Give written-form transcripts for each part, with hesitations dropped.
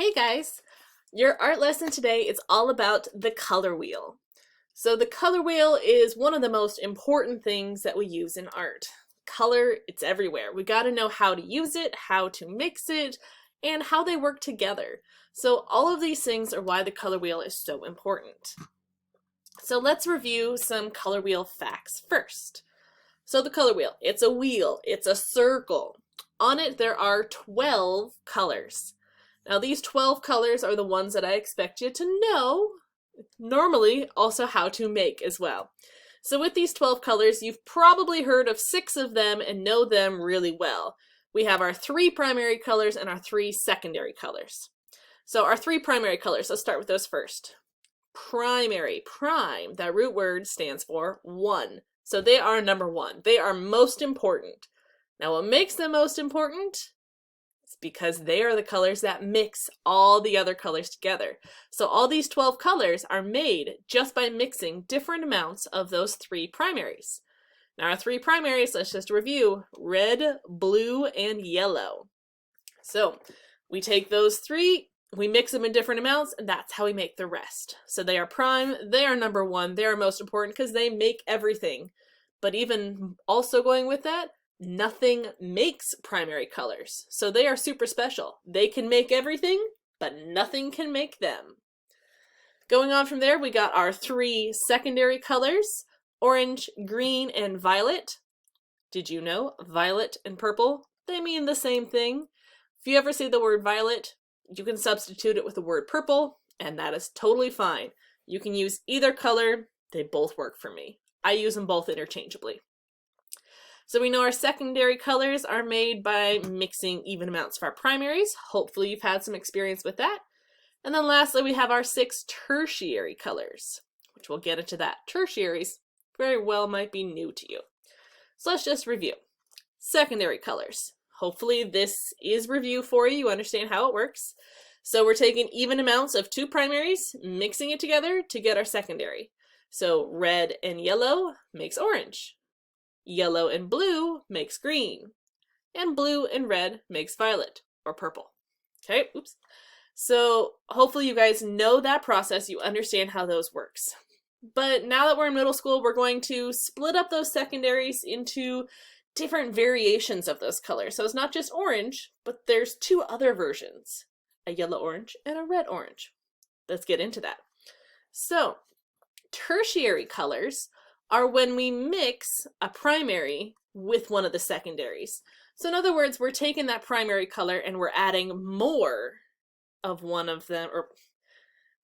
Hey guys! Your art lesson today is all about the color wheel. So the color wheel is one of the most important things that we use in art. Color, it's everywhere. We got to know how to use it, how to mix it, and how they work together. So all of these things are why the color wheel is so important. So let's review some color wheel facts first. So the color wheel, it's a wheel, it's a circle. On it there are 12 colors. Now these 12 colors are the ones that I expect you to know, normally also how to make as well. So with these 12 colors, you've probably heard of 6 of them and know them really well. We have our 3 primary colors and our 3 secondary colors. So our 3 primary colors, let's start with those first. Primary, prime, that root word stands for 1. So they are number 1. They are most important. Now what makes them most important? It's because they are the colors that mix all the other colors together. So all these 12 colors are made just by mixing different amounts of those 3 primaries. Now our 3 primaries, let's just review: red, blue, and yellow. So we take those 3, we mix them in different amounts, and that's how we make the rest. So they are prime, they are number 1, they are most important because they make everything. But even also going with that, nothing makes primary colors. So they are super special. They can make everything, but nothing can make them. Going on from there, we got our 3 secondary colors: orange, green, and violet. Did you know violet and purple, they mean the same thing? If you ever see the word violet, you can substitute it with the word purple, and that is totally fine. You can use either color. They both work for me. I use them both interchangeably. So we know our secondary colors are made by mixing even amounts of our primaries. Hopefully you've had some experience with that. And then lastly, we have our 6 tertiary colors, which we'll get into that. Tertiaries very well might be new to you. So let's just review. Secondary colors. Hopefully this is review for you. You understand how it works. So we're taking even amounts of 2 primaries, mixing it together to get our secondary. So red and yellow makes orange. Yellow and blue makes green, and blue and red makes violet or purple. Okay, oops. So hopefully you guys know that process, you understand how those works. But now that we're in middle school, we're going to split up those secondaries into different variations of those colors. So it's not just orange, but there's 2 other versions, a yellow orange and a red orange. Let's get into that. So tertiary colors are when we mix a primary with one of the secondaries. So in other words, we're taking that primary color and we're adding more of one of them, or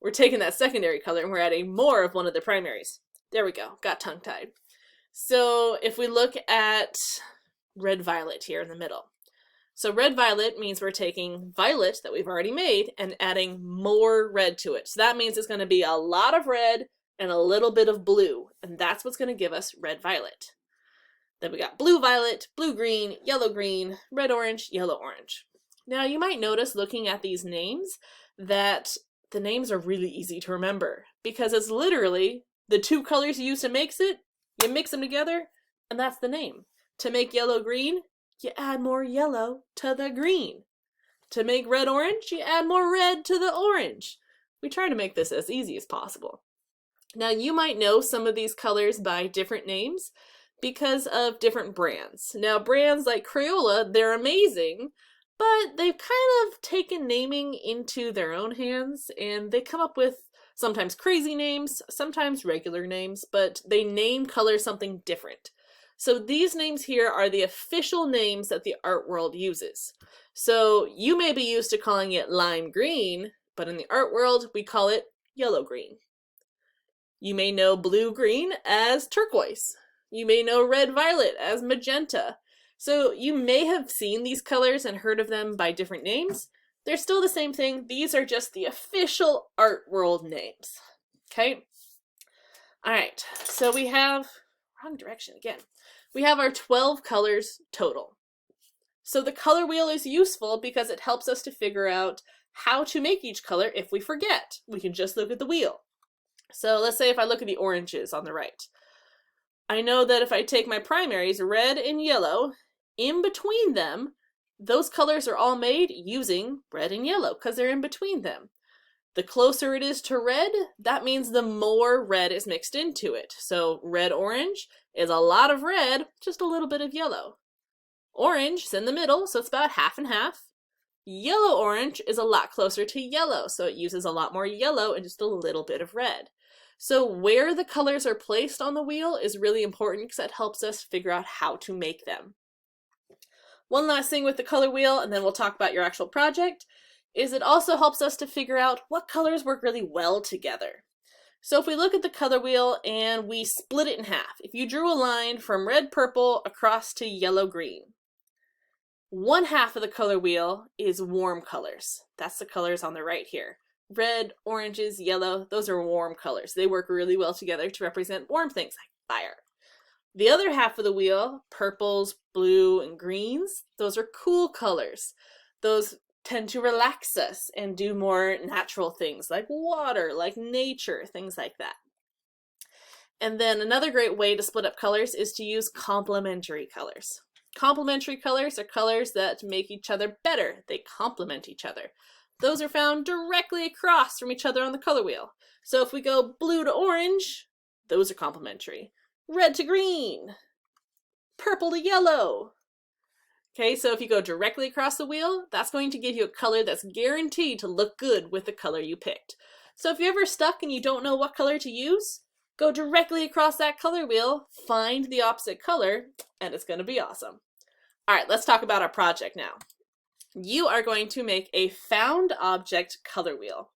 we're taking that secondary color and we're adding more of one of the primaries. There we go, got tongue-tied. So if we look at red-violet here in the middle. So red-violet means we're taking violet that we've already made and adding more red to it. So that means it's going to be a lot of red and a little bit of blue, and that's what's going to give us red-violet. Then we got blue-violet, blue-green, yellow-green, red-orange, yellow-orange. Now you might notice looking at these names that the names are really easy to remember because it's literally the 2 colors you use to mix it, you mix them together, and that's the name. To make yellow-green, you add more yellow to the green. To make red-orange, you add more red to the orange. We try to make this as easy as possible. Now you might know some of these colors by different names because of different brands. Now brands like Crayola, they're amazing, but they've kind of taken naming into their own hands and they come up with sometimes crazy names, sometimes regular names, but they name colors something different. So these names here are the official names that the art world uses. So you may be used to calling it lime green, but in the art world we call it yellow green. You may know blue-green as turquoise. You may know red-violet as magenta. So you may have seen these colors and heard of them by different names. They're still the same thing. These are just the official art world names. Okay? All right, so we have, wrong direction again. We have our 12 colors total. So the color wheel is useful because it helps us to figure out how to make each color if we forget. We can just look at the wheel. So let's say if I look at the oranges on the right, I know that if I take my primaries, red and yellow, in between them, those colors are all made using red and yellow because they're in between them. The closer it is to red, that means the more red is mixed into it. So red-orange is a lot of red, just a little bit of yellow. Orange is in the middle, so it's about half and half. Yellow-orange is a lot closer to yellow, so it uses a lot more yellow and just a little bit of red. So where the colors are placed on the wheel is really important because that helps us figure out how to make them. One last thing with the color wheel, and then we'll talk about your actual project, is it also helps us to figure out what colors work really well together. So if we look at the color wheel and we split it in half, if you drew a line from red-purple across to yellow-green, one half of the color wheel is warm colors. That's the colors on the right here. Red, oranges, yellow, those are warm colors. They work really well together to represent warm things like fire. The other half of the wheel, purples, blue, and greens, those are cool colors. Those tend to relax us and do more natural things like water, like nature, things like that. And then another great way to split up colors is to use complementary colors. Complementary colors are colors that make each other better. They complement each other. Those are found directly across from each other on the color wheel. So if we go blue to orange, those are complementary. Red to green, purple to yellow. Okay, so if you go directly across the wheel, that's going to give you a color that's guaranteed to look good with the color you picked. So if you're ever stuck and you don't know what color to use, go directly across that color wheel, find the opposite color, and it's going to be awesome. All right, let's talk about our project now. You are going to make a found object color wheel.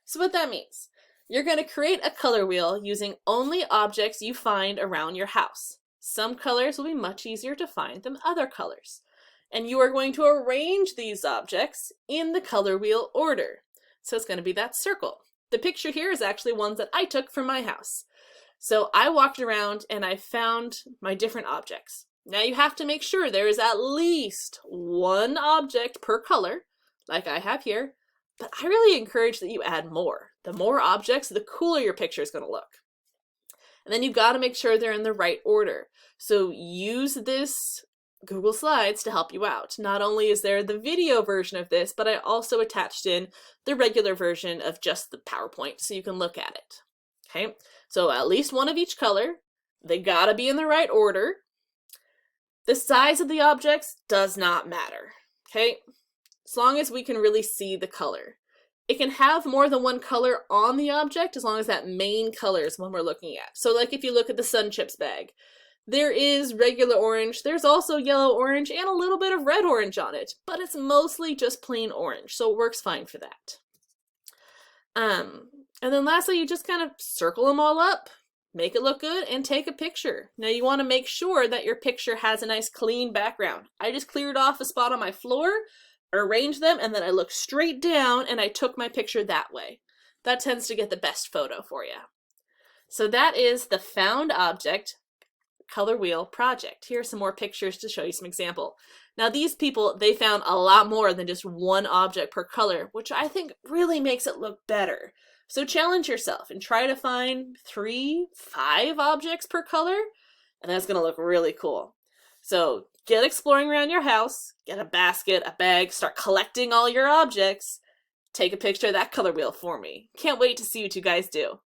So what that means, you're going to create a color wheel using only objects you find around your house. Some colors will be much easier to find than other colors. And you are going to arrange these objects in the color wheel order. So it's going to be that circle. The picture here is actually ones that I took from my house. So I walked around and I found my different objects. Now you have to make sure there is at least one object per color, like I have here, but I really encourage that you add more. The more objects, the cooler your picture is going to look. And then you've got to make sure they're in the right order. So use this Google Slides to help you out. Not only is there the video version of this, but I also attached in the regular version of just the PowerPoint so you can look at it. Okay, so at least one of each color. They gotta be in the right order. The size of the objects does not matter. Okay, as long as we can really see the color. It can have more than one color on the object as long as that main color is one we're looking at. So like if you look at the Sun Chips bag, there is regular orange, there's also yellow orange, and a little bit of red orange on it, but it's mostly just plain orange, so it works fine for that. And then lastly, you just kind of circle them all up, make it look good, and take a picture. Now you want to make sure that your picture has a nice clean background. I just cleared off a spot on my floor, arranged them, and then I looked straight down and I took my picture that way. That tends to get the best photo for you. So that is the found object color wheel project. Here are some more pictures to show you some example. Now these people, they found a lot more than just one object per color, which I think really makes it look better. So challenge yourself and try to find 3, 5 objects per color, and that's going to look really cool. So get exploring around your house, get a basket, a bag, start collecting all your objects, take a picture of that color wheel for me. Can't wait to see what you guys do.